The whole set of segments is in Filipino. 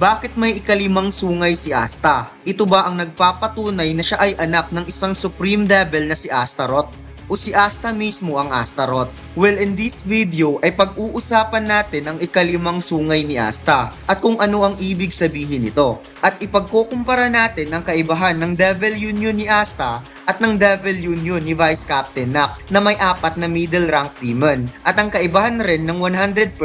Bakit may ikalimang sungay si Asta? Ito ba ang nagpapatunay na siya ay anak ng isang Supreme Devil na si Astaroth? O si Asta mismo ang Astaroth? Well, in this video ay pag-uusapan natin ang ikalimang sungay ni Asta at kung ano ang ibig sabihin nito. At ipagkukumpara natin ang kaibahan ng Devil Union ni Asta at ng Devil Union ni Vice Captain Nack na may 4 na middle rank demon at ang kaibahan rin ng 100%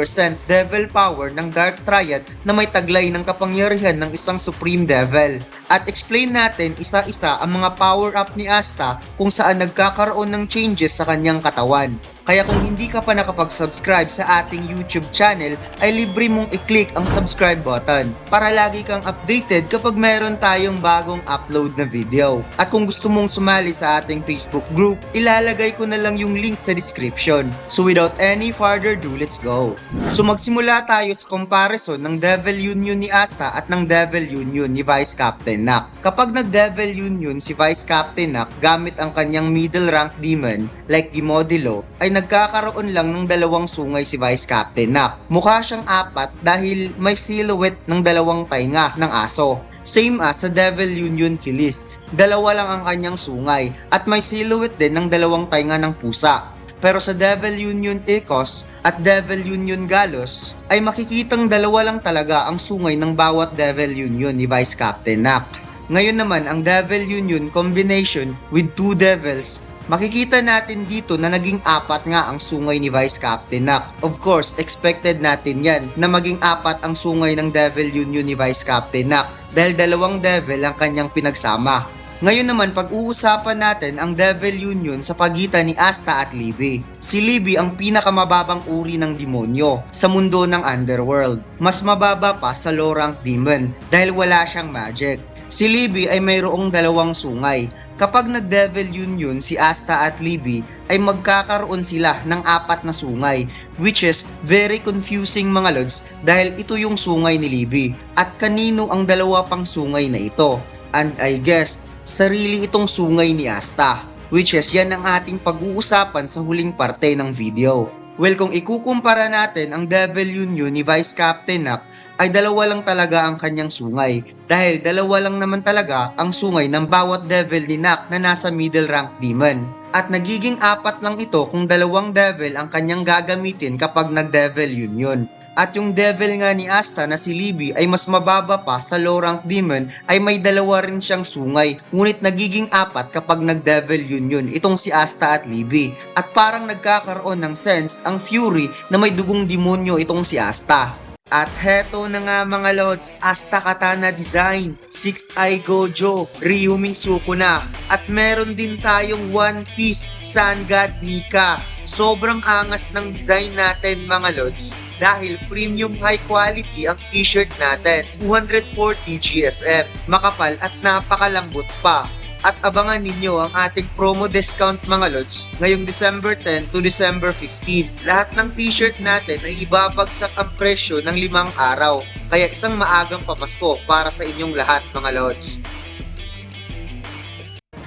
devil power ng Dark Triad na may taglay ng kapangyarihan ng isang Supreme Devil. At explain natin isa-isa ang mga power up ni Asta kung saan nagkakaroon ng changes sa kanyang katawan. Kaya kung hindi ka pa nakapag-subscribe sa ating YouTube channel, ay libre mong i-click ang subscribe button para lagi kang updated kapag meron tayong bagong upload na video. At kung gusto mong sumali sa ating Facebook group, ilalagay ko na lang yung link sa description. So without any further ado, let's go! So magsimula tayo sa comparison ng Devil Union ni Asta at ng Devil Union ni Vice Captain Nack. Kapag nag-Devil Union si Vice Captain Nack gamit ang kanyang middle rank demon like Gimodilo, ay nagkakaroon lang ng 2 sungay si Vice Captain Nack. Mukha siyang 4 dahil may silhouette ng 2 tainga ng aso. Same at sa Devil Union Kilis. 2 lang ang kanyang sungay at may silhouette din ng 2 tainga ng pusa. Pero sa Devil Union Ecos at Devil Union Galos ay makikitang 2 lang talaga ang sungay ng bawat Devil Union ni Vice Captain Nack. Ngayon naman ang Devil Union combination with 2 devils, makikita natin dito na naging 4 nga ang sungay ni Vice Captain Nack. Of course, expected natin yan na maging 4 ang sungay ng Devil Union ni Vice Captain Nack dahil 2 devil ang kanyang pinagsama. Ngayon naman pag-uusapan natin ang Devil Union sa pagitan ni Asta at Libby. Si Libby ang pinakamababang uri ng demonyo sa mundo ng Underworld. Mas mababa pa sa low rank demon dahil wala siyang magic. Si Libby ay mayroong 2 sungay. Kapag nag-Devil Union si Asta at Libby ay magkakaroon sila ng 4 na sungay, which is very confusing mga lods dahil ito yung sungay ni Libby at kanino ang 2 pang sungay na ito. And I guess, sarili itong sungay ni Asta, which is yan ang ating pag-uusapan sa huling parte ng video. Well, kung ikukumpara natin ang Devil Union ni Vice Captain Nack ay 2 lang talaga ang kanyang sungay dahil 2 lang naman talaga ang sungay ng bawat devil ni Nack na nasa middle rank demon. At nagiging 4 lang ito kung 2 devil ang kanyang gagamitin kapag nag-Devil Union. At yung devil nga ni Asta na si Libby ay mas mababa pa sa low rank demon ay may 2 rin siyang sungay, ngunit nagiging 4 kapag nag-Devil Union itong si Asta at Libby. At parang nagkakaroon ng sense ang Fury na may dugong demonyo itong si Asta. At heto na nga mga lods, Asta Katana Design, 6 Eye Gojo, Ryumin Sukuna, at meron din tayong One Piece Sun God Nika. Sobrang angas ng design natin mga lods dahil premium high quality ang t-shirt natin, 240 GSM, makapal at napakalambot pa. At abangan ninyo ang ating promo discount mga lods ngayong December 10 to December 15. Lahat ng t-shirt natin ay ibabagsak ang presyo ng 5 araw, kaya isang maagang pamasko para sa inyong lahat mga lods.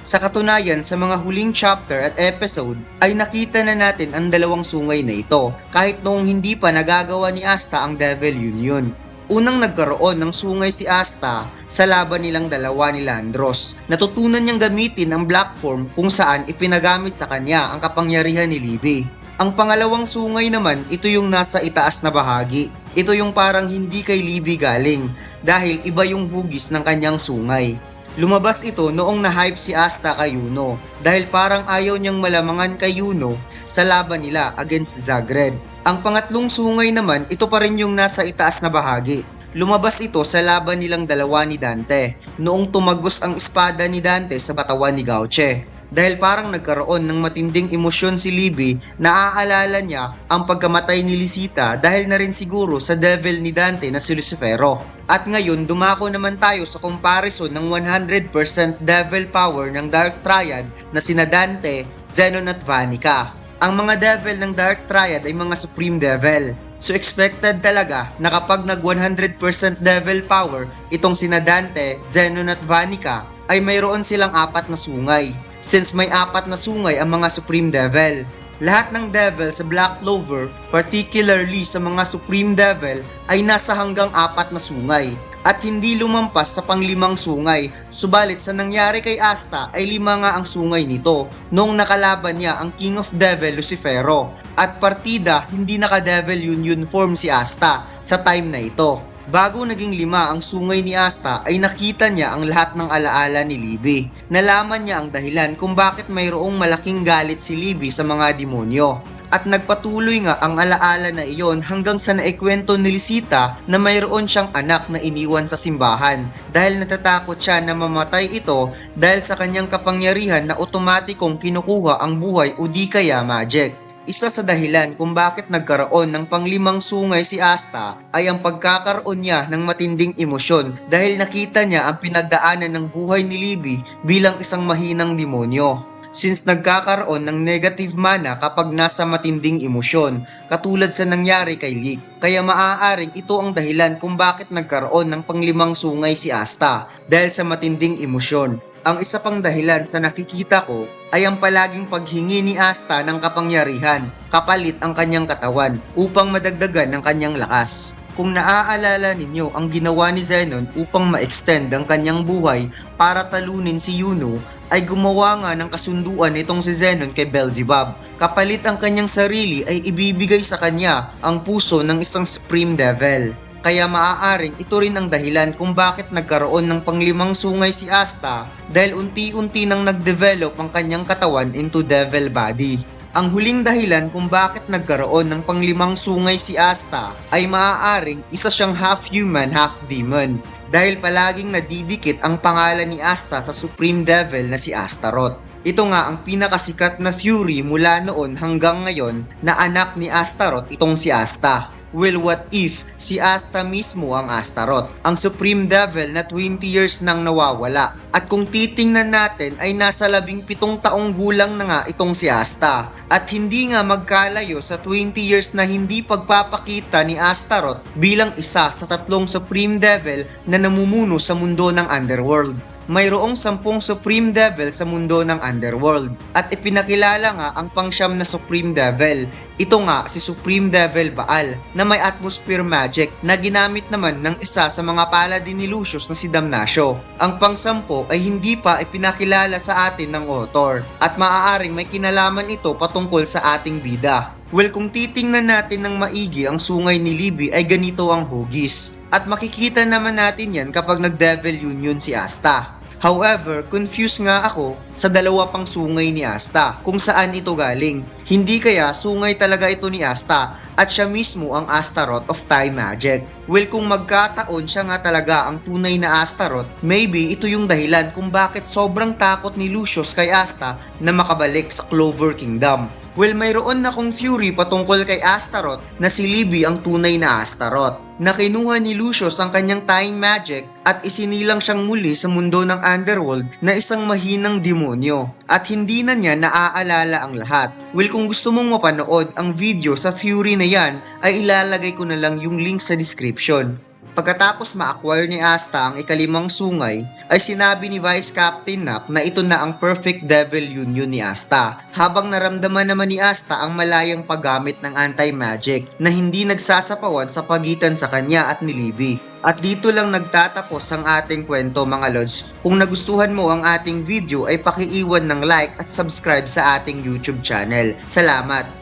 Sa katunayan, sa mga huling chapter at episode ay nakita na natin ang 2 sungay na ito kahit noong hindi pa nagagawa ni Asta ang Devil Union. Unang nagkaroon ng sungay si Asta sa laban nilang 2 ni Landros. Natutunan niyang gamitin ang Black Form kung saan ipinagamit sa kanya ang kapangyarihan ni Libby. Ang pangalawang sungay naman, ito yung nasa itaas na bahagi. Ito yung parang hindi kay Libby galing dahil iba yung hugis ng kanyang sungay. Lumabas ito noong na-hype si Asta kay Yuno dahil parang ayaw niyang malamangan kay Yuno sa laban nila against Zagred. Ang pangatlong sungay naman, ito pa rin yung nasa itaas na bahagi. Lumabas ito sa laban nilang 2 ni Dante noong tumagos ang espada ni Dante sa katawan ni Gauche. Dahil parang nagkaroon ng matinding emosyon si Libby, naaalala niya ang pagkamatay ni Lisita dahil na rin siguro sa devil ni Dante na si Lucifero. At ngayon dumako naman tayo sa comparison ng 100% devil power ng Dark Triad na sina Dante, Zenon at Vanica. Ang mga devil ng Dark Triad ay mga Supreme Devil. So expected talaga na kapag nag 100% devil power itong sina Dante, Zenon at Vanica ay mayroon silang 4 na sungay. Since may 4 na sungay ang mga Supreme Devil. Lahat ng devil sa Black Clover, particularly sa mga Supreme Devil, ay nasa hanggang 4 na sungay at hindi lumampas sa pang-5 sungay. Subalit sa nangyari kay Asta ay 5 nga ang sungay nito noong nakalaban niya ang King of Devil Lucifero at partida hindi naka-Devil uniform si Asta sa time na ito. Bago naging 5 ang sungay ni Asta ay nakita niya ang lahat ng alaala ni Libby. Nalaman niya ang dahilan kung bakit mayroong malaking galit si Libby sa mga demonyo. At nagpatuloy nga ang alaala na iyon hanggang sa naikwento ni Lisita na mayroon siyang anak na iniwan sa simbahan dahil natatakot siya na mamatay ito dahil sa kanyang kapangyarihan na otomatikong kinukuha ang buhay o di kaya magic. Isa sa dahilan kung bakit nagkaroon ng pang-5 sungay si Asta ay ang pagkakaroon niya ng matinding emosyon dahil nakita niya ang pinagdaanan ng buhay ni Libby bilang isang mahinang demonyo. Since nagkakaroon ng negative mana kapag nasa matinding emosyon, katulad sa nangyari kay Lick, kaya maaaring ito ang dahilan kung bakit nagkaroon ng pang-5 sungay si Asta dahil sa matinding emosyon. Ang isa pang dahilan sa nakikita ko ay ang palaging paghingi ni Asta ng kapangyarihan, kapalit ang kanyang katawan upang madagdagan ng kanyang lakas. Kung naaalala ninyo ang ginawa ni Zenon upang ma-extend ang kanyang buhay para talunin si Yuno, ay gumawa nga ng kasunduan nitong si Zenon kay Beelzebub. Kapalit ang kanyang sarili ay ibibigay sa kanya ang puso ng isang Supreme Devil. Kaya maaaring ito rin ang dahilan kung bakit nagkaroon ng pang-5 sungay si Asta dahil unti-unti nang nag-develop ang kanyang katawan into devil body. Ang huling dahilan kung bakit nagkaroon ng pang-5 sungay si Asta ay maaaring isa siyang half human, half demon dahil palaging nadidikit ang pangalan ni Asta sa Supreme Devil na si Astaroth. Ito nga ang pinakasikat na theory mula noon hanggang ngayon na anak ni Astaroth itong si Asta. Well, what if si Asta mismo ang Astaroth, ang Supreme Devil na 20 years nang nawawala? At kung titingnan natin ay nasa 17 taong gulang na nga itong si Asta. At hindi nga magkalayo sa 20 years na hindi pagpapakita ni Astaroth bilang isa sa 3 Supreme Devil na namumuno sa mundo ng Underworld. Mayroong 10 Supreme Devil sa mundo ng Underworld at ipinakilala nga ang pang-9 na Supreme Devil. Ito nga si Supreme Devil Baal na may atmosphere magic na ginamit naman ng isa sa mga paladin ni Lucius na si Damnatio. Ang pang-10 ay hindi pa ipinakilala sa atin ng author at maaaring may kinalaman ito patungkol sa ating bida. Well, kung titingnan natin ng maigi ang sungay ni Libby ay ganito ang hugis. At makikita naman natin yan kapag nag-Devil Union si Asta. However, confused nga ako sa 2 pang sungay ni Asta kung saan ito galing. Hindi kaya sungay talaga ito ni Asta at siya mismo ang Astaroth of Time Magic. Well, kung magkataon siya nga talaga ang tunay na Astaroth, maybe ito yung dahilan kung bakit sobrang takot ni Lucius kay Asta na makabalik sa Clover Kingdom. Well, mayroon na akong theory patungkol kay Astaroth na si Libby ang tunay na Astaroth. Na kinuha ni Lucius ang kanyang time magic at isinilang siyang muli sa mundo ng Underworld na isang mahinang demonyo. At hindi na niya naaalala ang lahat. Well, kung gusto mong mapanood ang video sa theory na yan, ay ilalagay ko na lang yung link sa description. Pagkatapos ma-acquire ni Asta ang ika-5 sungay, ay sinabi ni Vice Captain Nap na ito na ang perfect devil union ni Asta. Habang naramdaman naman ni Asta ang malayang paggamit ng anti-magic na hindi nagsasapawan sa pagitan sa kanya at ni Libby. At dito lang nagtatapos ang ating kwento mga lods. Kung nagustuhan mo ang ating video ay pakiiwan ng like at subscribe sa ating YouTube channel. Salamat!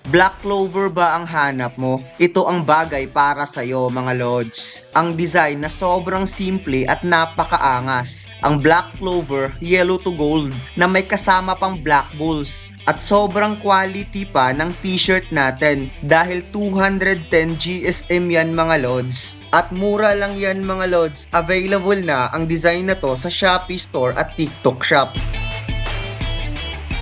Black Clover ba ang hanap mo? Ito ang bagay para sa'yo mga lods. Ang design na sobrang simple at napakaangas. Ang Black Clover yellow to gold na may kasama pang black balls. At sobrang quality pa ng t-shirt natin dahil 210 GSM yan mga lods. At mura lang yan mga lods. Available na ang design na to sa Shopee Store at TikTok Shop.